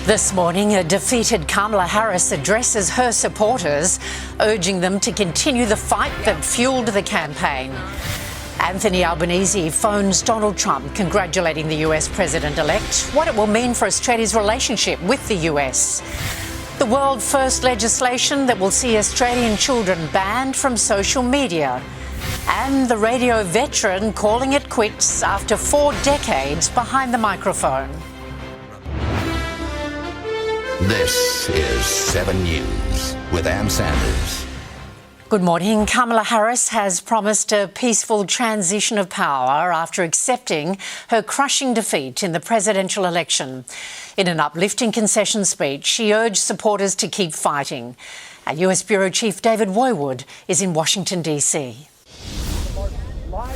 This morning, a defeated Kamala Harris addresses her supporters, urging them to continue the fight that fueled the campaign. Anthony Albanese phones Donald Trump, congratulating the US president-elect, what it will mean for Australia's relationship with the US. The world-first legislation that will see Australian children banned from social media. And the radio veteran calling it quits after 4 decades behind the microphone. This is 7 News with Ann Sanders. Good morning. Kamala Harris has promised a peaceful transition of power after accepting her crushing defeat in the presidential election. In an uplifting concession speech, she urged supporters to keep fighting. Our US Bureau Chief David Woiwod is in Washington, D.C.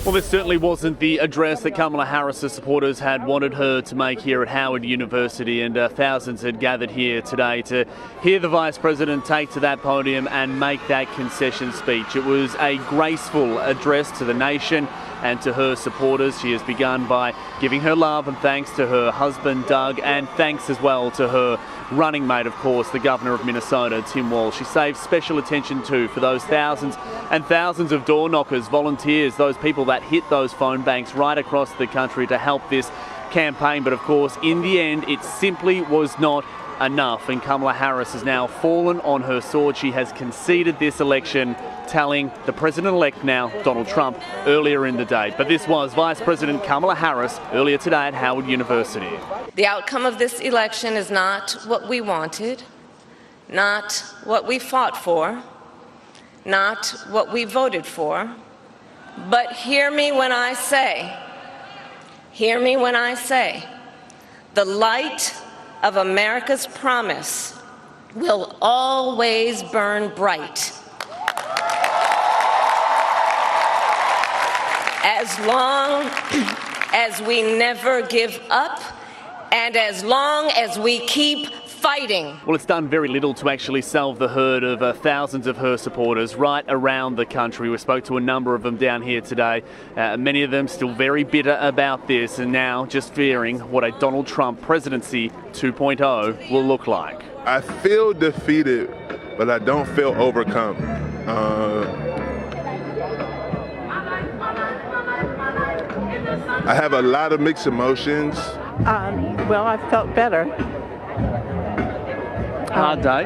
Well, this certainly wasn't the address that Kamala Harris's supporters had wanted her to make here at Howard University, and thousands had gathered here today to hear the Vice President take to that podium and make that concession speech. It was a graceful address to the nation and to her supporters. She has begun by giving her love and thanks to her husband, Doug, and thanks as well to her running mate, of course, the Governor of Minnesota, Tim Walz. She saved special attention too for those thousands and thousands of door knockers, volunteers, those people that hit those phone banks right across the country to help this campaign. But of course, in the end, it simply was not enough, and Kamala Harris has now fallen on her sword. She has conceded this election, telling the president-elect now, Donald Trump, earlier in the day. But this was Vice President Kamala Harris earlier today at Howard University. The outcome of this election is not what we wanted, not what we fought for, not what we voted for, but hear me when I say, the light of America's promise will always burn bright. As long as we never give up and as long as we keep fighting. Well, it's done very little to actually salve the hurt of thousands of her supporters right around the country. We spoke to a number of them down here today. Many of them still very bitter about this and now just fearing what a Donald Trump presidency 2.0 will look like. I feel defeated, but I don't feel overcome. I have a lot of mixed emotions. Well, I felt better. Hard day?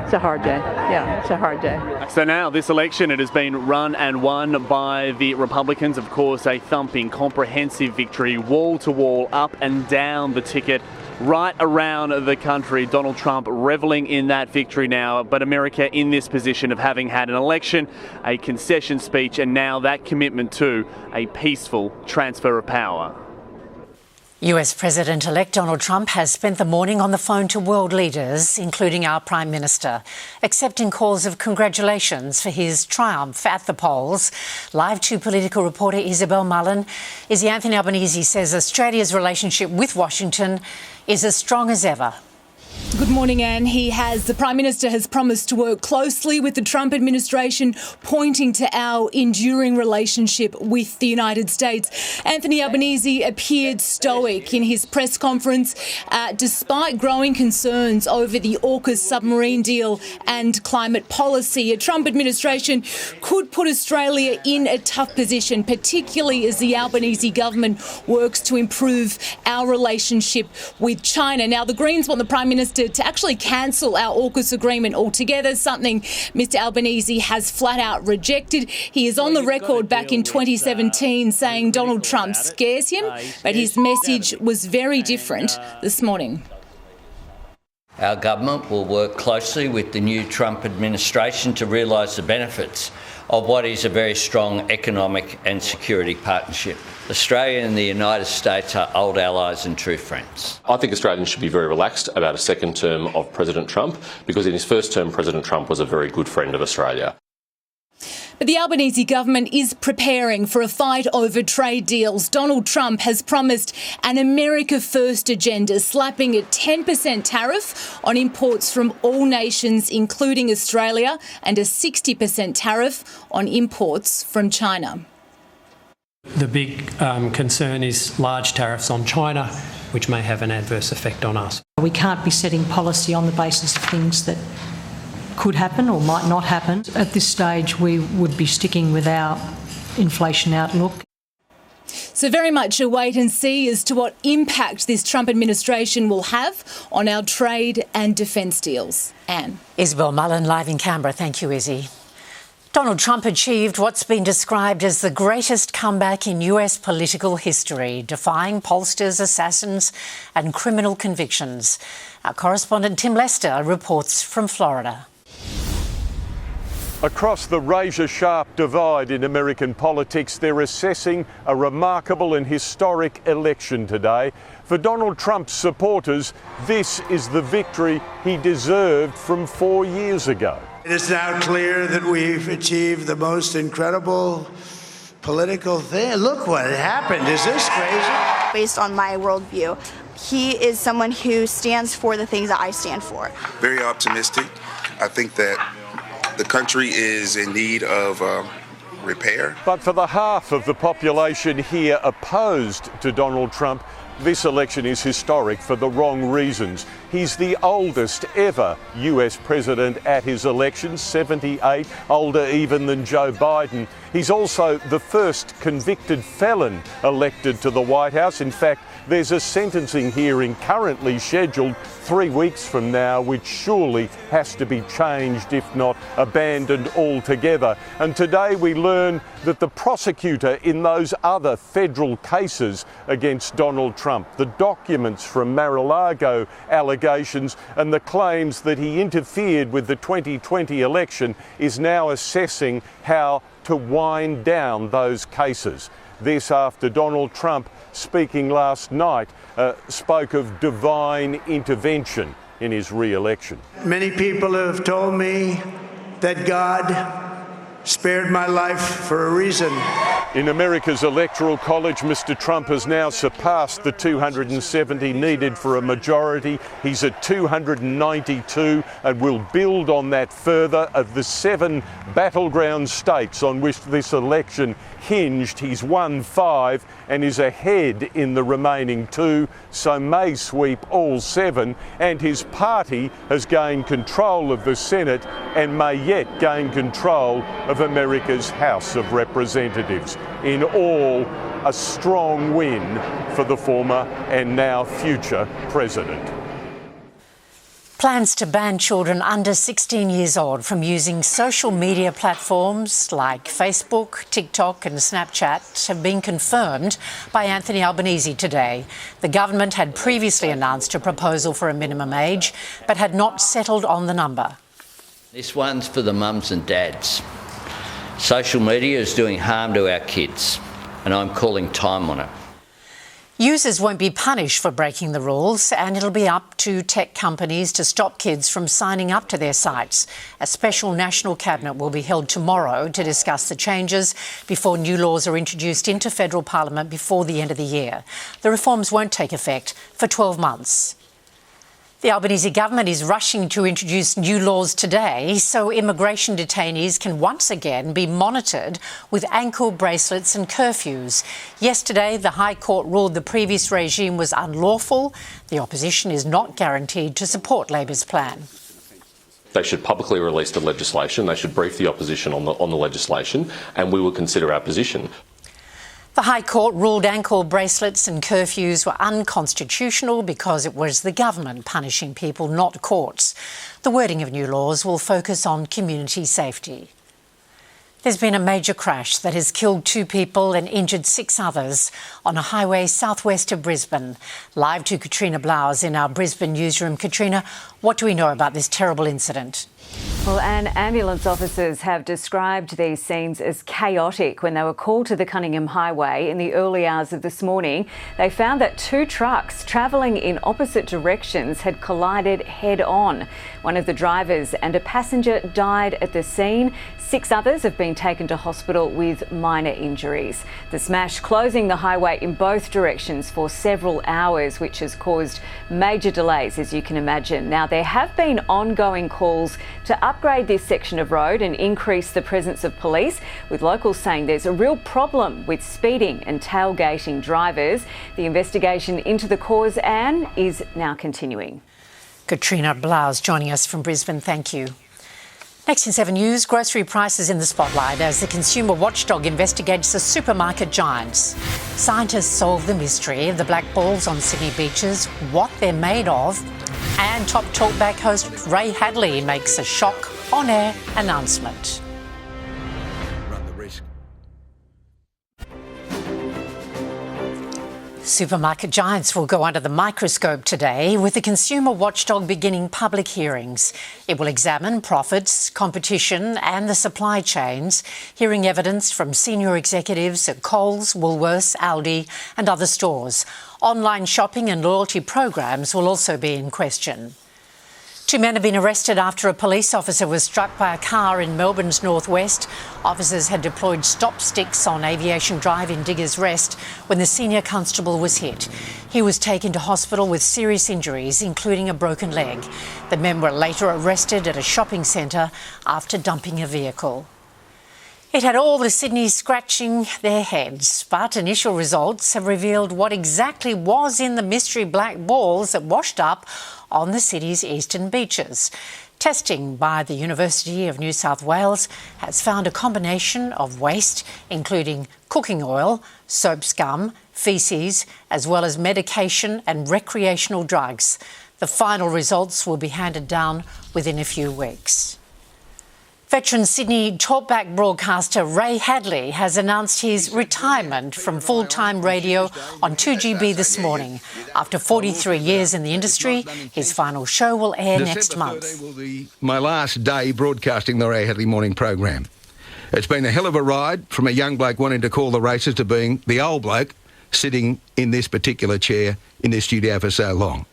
It's a hard day. Yeah, it's a hard day. So now this election, it has been run and won by the Republicans. Of course, a thumping, comprehensive victory, wall to wall, up and down the ticket, right around the country. Donald Trump reveling in that victory now, but America in this position of having had an election, a concession speech, and now that commitment to a peaceful transfer of power. US President-elect Donald Trump has spent the morning on the phone to world leaders, including our Prime Minister, accepting calls of congratulations for his triumph at the polls. Live 2 political reporter Isabel Mullen. Izzy, Anthony Albanese says Australia's relationship with Washington is as strong as ever. Good morning, Anne. The Prime Minister has promised to work closely with the Trump administration, pointing to our enduring relationship with the United States. Anthony Albanese appeared stoic in his press conference, despite growing concerns over the AUKUS submarine deal and climate policy. A Trump administration could put Australia in a tough position, particularly as the Albanese government works to improve our relationship with China. Now, the Greens want the Prime Minister to actually cancel our AUKUS agreement altogether, something Mr Albanese has flat out rejected. He is on the record back in 2017 saying Donald Trump scares him, but his message was very different this morning. Our government will work closely with the new Trump administration to realise the benefits of what is a very strong economic and security partnership. Australia and the United States are old allies and true friends. I think Australians should be very relaxed about a second term of President Trump, because in his first term, President Trump was a very good friend of Australia. But the Albanese government is preparing for a fight over trade deals. Donald Trump has promised an America First agenda, slapping a 10% tariff on imports from all nations, including Australia, and a 60% tariff on imports from China. The big concern is large tariffs on China, which may have an adverse effect on us. We can't be setting policy on the basis of things that could happen or might not happen. At this stage, we would be sticking with our inflation outlook. So very much a wait and see as to what impact this Trump administration will have on our trade and defence deals. Anne. Isabel Mullen live in Canberra. Thank you, Izzy. Donald Trump achieved what's been described as the greatest comeback in US political history, defying pollsters, assassins and criminal convictions. Our correspondent Tim Lester reports from Florida. Across the razor-sharp divide in American politics, they're assessing a remarkable and historic election today. For Donald Trump's supporters, this is the victory he deserved from 4 years ago. It is now clear that we've achieved the most incredible political thing. Look what happened. Is this crazy? Based on my worldview, he is someone who stands for the things that I stand for. Very optimistic. I think that the country is in need of repair. But for the half of the population here opposed to Donald Trump, this election is historic for the wrong reasons. He's the oldest ever US president at his election, 78, older even than Joe Biden. He's also the first convicted felon elected to the White House. In fact, there's a sentencing hearing currently scheduled 3 weeks from now, which surely has to be changed, if not abandoned altogether. And today we learn that the prosecutor in those other federal cases against Donald Trump, the documents from Mar-a-Lago allegations and the claims that he interfered with the 2020 election, is now assessing how to wind down those cases. This after Donald Trump, speaking last night, spoke of divine intervention in his re-election. Many people have told me that God spared my life for a reason. In America's Electoral College, Mr. Trump has now surpassed the 270 needed for a majority. He's at 292 and will build on that further. Of the 7 battleground states on which this election hinged, he's won 5 and is ahead in the remaining 2, so may sweep all 7, and his party has gained control of the Senate and may yet gain control of America's House of Representatives. In all, a strong win for the former and now future president. Plans to ban children under 16 years old from using social media platforms like Facebook, TikTok and Snapchat have been confirmed by Anthony Albanese today. The government had previously announced a proposal for a minimum age, but had not settled on the number. This one's for the mums and dads. Social media is doing harm to our kids, and I'm calling time on it. Users won't be punished for breaking the rules, and it'll be up to tech companies to stop kids from signing up to their sites. A special National Cabinet will be held tomorrow to discuss the changes before new laws are introduced into federal parliament before the end of the year. The reforms won't take effect for 12 months. The Albanese government is rushing to introduce new laws today so immigration detainees can once again be monitored with ankle bracelets and curfews. Yesterday, the High Court ruled the previous regime was unlawful. The opposition is not guaranteed to support Labor's plan. They should publicly release the legislation. They should brief the opposition on the legislation, and we will consider our position. The High Court ruled ankle bracelets and curfews were unconstitutional because it was the government punishing people, not courts. The wording of new laws will focus on community safety. There's been a major crash that has killed 2 people and injured 6 others on a highway southwest of Brisbane. Live to Katrina Blowers in our Brisbane newsroom. Katrina, what do we know about this terrible incident? Well, ambulance officers have described these scenes as chaotic. When they were called to the Cunningham Highway in the early hours of this morning, they found that 2 trucks travelling in opposite directions had collided head-on. One of the drivers and a passenger died at the scene. 6 others have been been taken to hospital with minor injuries. The smash closing the highway in both directions for several hours, which has caused major delays, as you can imagine. Now, there have been ongoing calls to upgrade this section of road and increase the presence of police, with locals saying there's a real problem with speeding and tailgating drivers. The investigation into the cause, Anne, is now continuing. Katrina Blaus joining us from Brisbane. Thank you. Next in 7 News, grocery prices in the spotlight as the consumer watchdog investigates the supermarket giants. Scientists solve the mystery of the black balls on Sydney beaches, what they're made of, and Top Talkback host Ray Hadley makes a shock on-air announcement. Supermarket giants will go under the microscope today, with the consumer watchdog beginning public hearings. It will examine profits, competition and the supply chains, hearing evidence from senior executives at Coles, Woolworths, Aldi and other stores. Online shopping and loyalty programs will also be in question. 2 men have been arrested after a police officer was struck by a car in Melbourne's northwest. Officers had deployed stop sticks on Aviation Drive in Diggers Rest when the senior constable was hit. He was taken to hospital with serious injuries, including a broken leg. The men were later arrested at a shopping centre after dumping a vehicle. It had all the Sydneys scratching their heads, but initial results have revealed what exactly was in the mystery black balls that washed up on the city's eastern beaches. Testing by the University of New South Wales has found a combination of waste, including cooking oil, soap scum, faeces, as well as medication and recreational drugs. The final results will be handed down within a few weeks. Veteran Sydney talkback broadcaster Ray Hadley has announced his retirement from full-time radio on 2GB this morning. After 43 years in the industry, his final show will air next month. Will be my last day broadcasting the Ray Hadley morning program. It's been a hell of a ride, from a young bloke wanting to call the races to being the old bloke sitting in this particular chair in this studio for so long.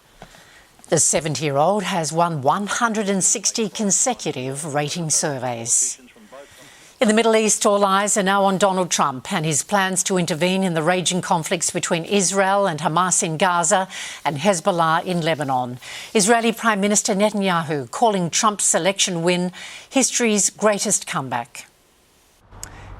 The 70-year-old has won 160 consecutive rating surveys. In the Middle East, all eyes are now on Donald Trump and his plans to intervene in the raging conflicts between Israel and Hamas in Gaza and Hezbollah in Lebanon. Israeli Prime Minister Netanyahu calling Trump's election win history's greatest comeback.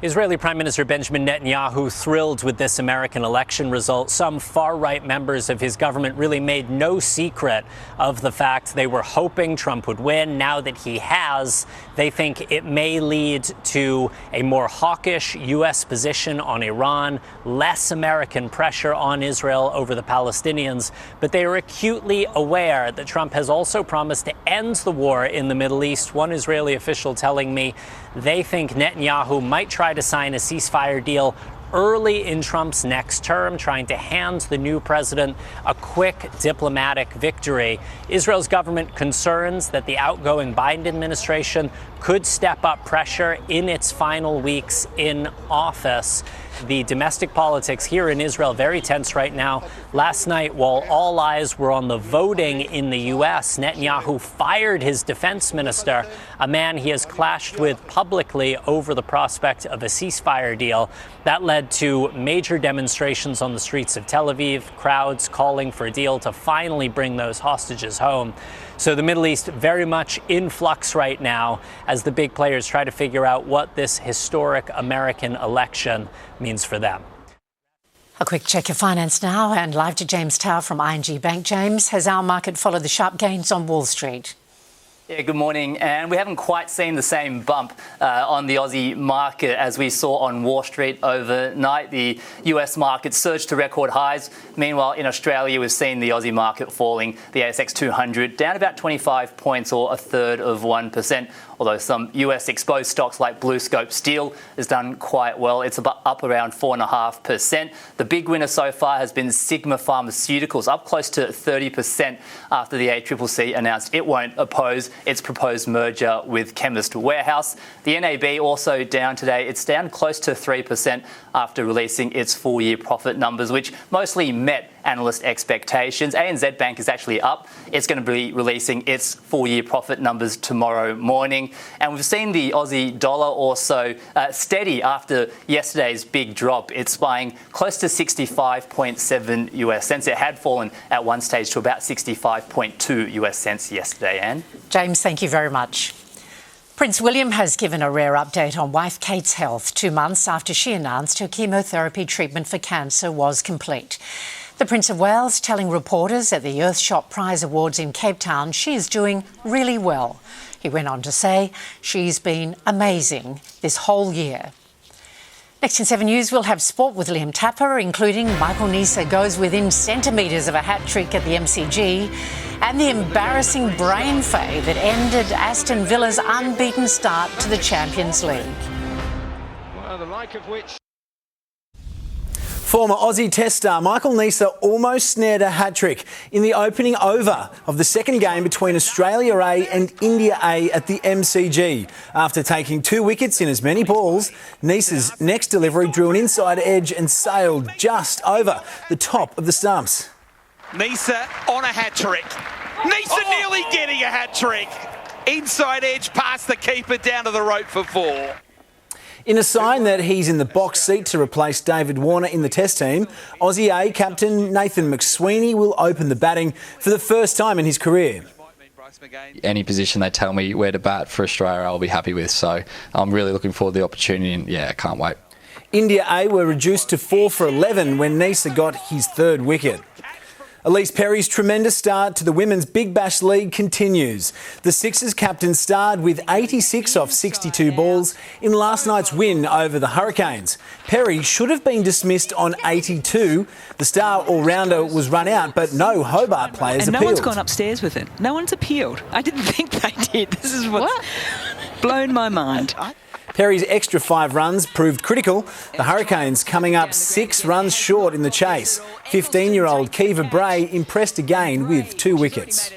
Israeli Prime Minister Benjamin Netanyahu thrilled with this American election result. Some far-right members of his government really made no secret of the fact they were hoping Trump would win. Now that he has, they think it may lead to a more hawkish U.S. position on Iran, less American pressure on Israel over the Palestinians. But they are acutely aware that Trump has also promised to end the war in the Middle East. One Israeli official telling me they think Netanyahu might try to sign a ceasefire deal early in Trump's next term, trying to hand the new president a quick diplomatic victory. Israel's government concerns that the outgoing Biden administration could step up pressure in its final weeks in office. The domestic politics here in Israel very tense right now. Last night, while all eyes were on the voting in the U.S., Netanyahu fired his defense minister, a man he has clashed with publicly over the prospect of a ceasefire deal. That led to major demonstrations on the streets of Tel Aviv, crowds calling for a deal to finally bring those hostages home. So the Middle East very much in flux right now as the big players try to figure out what this historic American election means for them. A quick check of finance now, and live to James Tower from ING Bank. James, has our market followed the sharp gains on Wall Street? Yeah, good morning. And we haven't quite seen the same bump on the Aussie market as we saw on Wall Street overnight. The US market surged to record highs. Meanwhile, in Australia, we've seen the Aussie market falling, the ASX 200 down about 25 points or 1/3%. Although some US exposed stocks like BlueScope Steel has done quite well. It's up around 4.5%. The big winner so far has been Sigma Pharmaceuticals, up close to 30% after the ACCC announced it won't oppose its proposed merger with Chemist Warehouse. The NAB also down today. It's down close to 3% after releasing its full-year profit numbers, which mostly met analyst expectations. ANZ Bank is actually up. It's going to be releasing its full-year profit numbers tomorrow morning. And we've seen the Aussie dollar also steady after yesterday's big drop. It's buying close to 65.7 US cents. It had fallen at one stage to about 65.2 US cents yesterday, Anne. James, thank you very much. Prince William has given a rare update on wife Kate's health 2 months after she announced her chemotherapy treatment for cancer was complete. The Prince of Wales telling reporters at the Earthshot Prize Awards in Cape Town she is doing really well. He went on to say she's been amazing this whole year. Next in 7 News, we'll have sport with Liam Tapper, including Michael Neser goes within centimetres of a hat-trick at the MCG, and the embarrassing brain fade that ended Aston Villa's unbeaten start to the Champions League. Well, the like of which... Former Aussie Test star Michael Neser almost snared a hat-trick in the opening over of the second game between Australia A and India A at the MCG. After taking 2 wickets in as many balls, Neser's next delivery drew an inside edge and sailed just over the top of the stumps. Neser on a hat-trick. Neser nearly getting a hat-trick. Inside edge past the keeper down to the rope for 4. In a sign that he's in the box seat to replace David Warner in the Test team, Aussie A captain Nathan McSweeney will open the batting for the first time in his career. Any position they tell me where to bat for Australia, I'll be happy with. So I'm really looking forward to the opportunity and, I can't wait. India A were reduced to 4 for 11 when Neser got his third wicket. Elise Perry's tremendous start to the Women's Big Bash League continues. The Sixers captain starred with 86 off 62 balls in last night's win over the Hurricanes. Perry should have been dismissed on 82. The star all-rounder was run out, but no Hobart players appealed. And no one's gone upstairs with it. No one's appealed. I didn't think they did. This is what's blown my mind. Perry's extra 5 runs proved critical. The Hurricanes coming up 6 runs short in the chase. 15-year-old Kiva Bray impressed again with 2 wickets.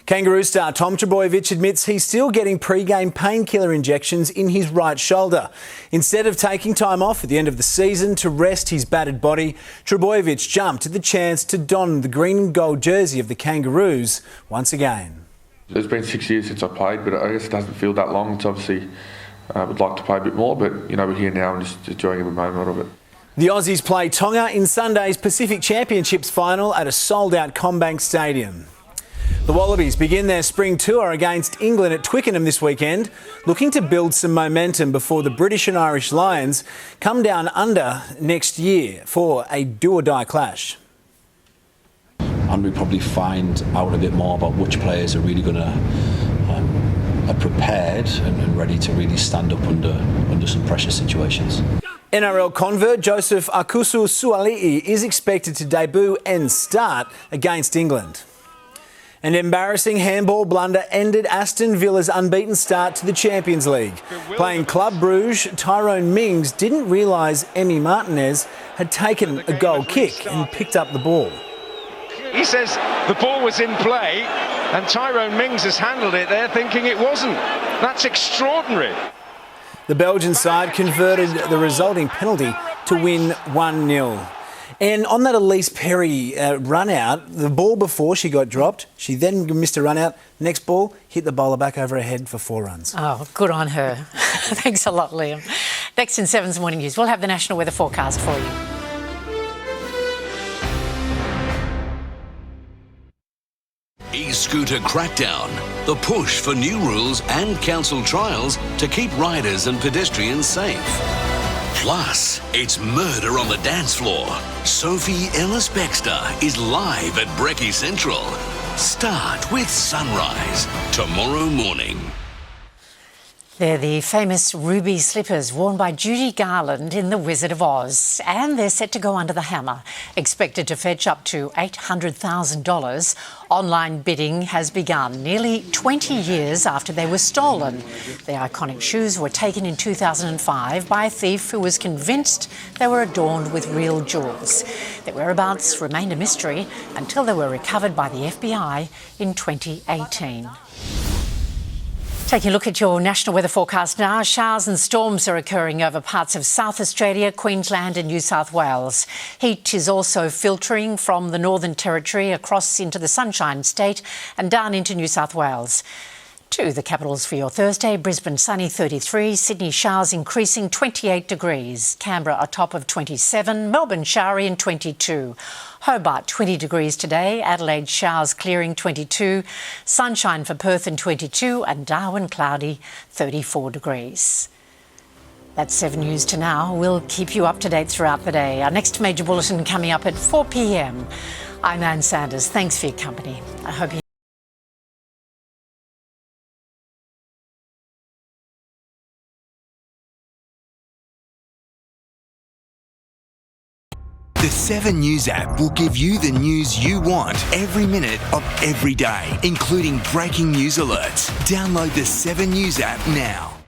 Kangaroo star Tom Trbojevic admits he's still getting pre-game painkiller injections in his right shoulder. Instead of taking time off at the end of the season to rest his battered body, Trbojevic jumped at the chance to don the green and gold jersey of the Kangaroos once again. It's been 6 years since I played, but I guess it doesn't feel that long. It's obviously... I would like to play a bit more, but, we're here now and just enjoying every moment of it. The Aussies play Tonga in Sunday's Pacific Championships final at a sold-out CommBank Stadium. The Wallabies begin their spring tour against England at Twickenham this weekend, looking to build some momentum before the British and Irish Lions come down under next year for a do-or-die clash. And we probably find out a bit more about which players are really going to are prepared and ready to really stand up under some pressure situations. NRL convert Joseph Akusu-Suali'i is expected to debut and start against England. An embarrassing handball blunder ended Aston Villa's unbeaten start to the Champions League. Playing Club Brugge, Tyrone Mings didn't realise Emi Martinez had taken a goal kick and picked up the ball. He says the ball was in play and Tyrone Mings has handled it there thinking it wasn't. That's extraordinary. The Belgian side converted the resulting penalty to win 1-0. And on that Elise Perry run out, the ball before she got dropped, she then missed a run out. Next ball, hit the bowler back over her head for 4 runs. Oh, good on her. Thanks a lot, Liam. Next in 7's Morning News, we'll have the national weather forecast for you. E-scooter crackdown, the push for new rules and council trials to keep riders and pedestrians safe. Plus, it's murder on the dance floor. Sophie Ellis-Bextor is live at Brekkie Central. Start with Sunrise tomorrow morning. They're the famous ruby slippers worn by Judy Garland in The Wizard of Oz, and they're set to go under the hammer, expected to fetch up to $800,000. Online bidding has begun nearly 20 years after they were stolen. The iconic shoes were taken in 2005 by a thief who was convinced they were adorned with real jewels. Their whereabouts remained a mystery until they were recovered by the FBI in 2018. Taking a look at your national weather forecast now, showers and storms are occurring over parts of South Australia, Queensland and New South Wales. Heat is also filtering from the Northern Territory across into the Sunshine State and down into New South Wales. To the capitals for your Thursday: Brisbane sunny 33, Sydney showers increasing 28 degrees, Canberra a top of 27, Melbourne showery and 22, Hobart 20 degrees today, Adelaide showers clearing 22, sunshine for Perth and 22 and Darwin cloudy 34 degrees. That's 7 News to now. We'll keep you up to date throughout the day. Our next major bulletin coming up at 4 p.m. I'm Ann Sanders. Thanks for your company. I hope you The 7 News app will give you the news you want every minute of every day, including breaking news alerts. Download the 7 News app now.